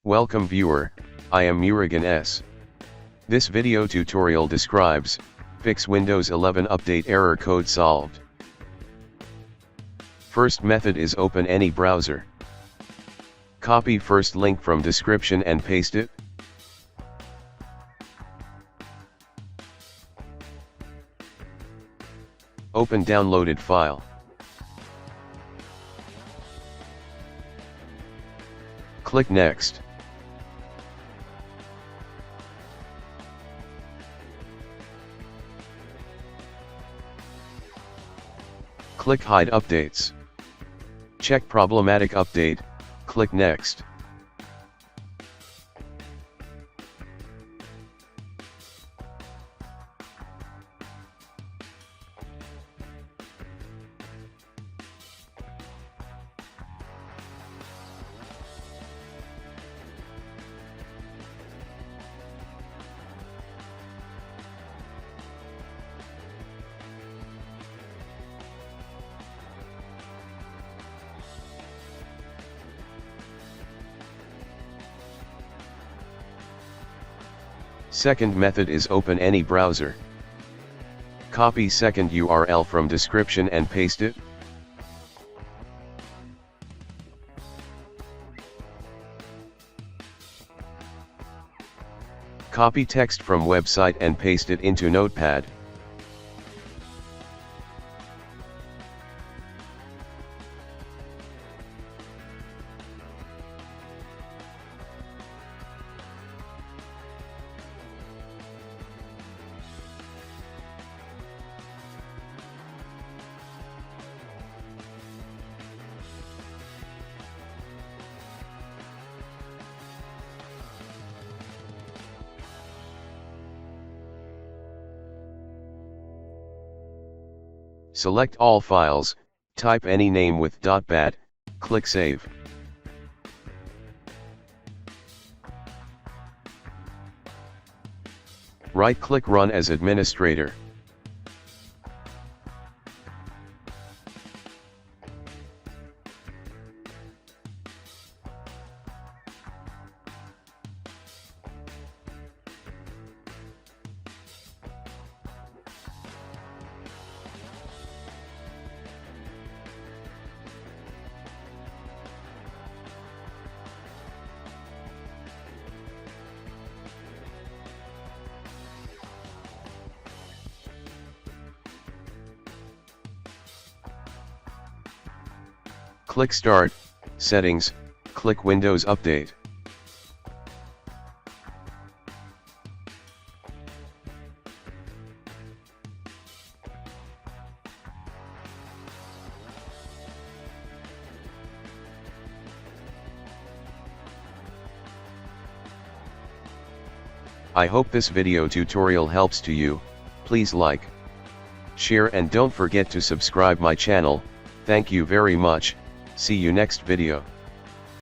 Welcome viewer, I am Murugan S. This video tutorial describes, fix Windows 11 update error code solved. First method is open any browser. Copy first link from description and paste it. Open downloaded file. Click Next. Click Hide Updates. Check Problematic Update, click Next. Second method is open any browser. Copy second URL from description and paste it. Copy text from website and paste it into Notepad. Select all files, type any name with .bat, click Save. Right-click Run as administrator. Click Start, Settings, click Windows Update. I hope this video tutorial helps to you. Please like, share and don't forget to subscribe my channel. Thank you very much. See you next video.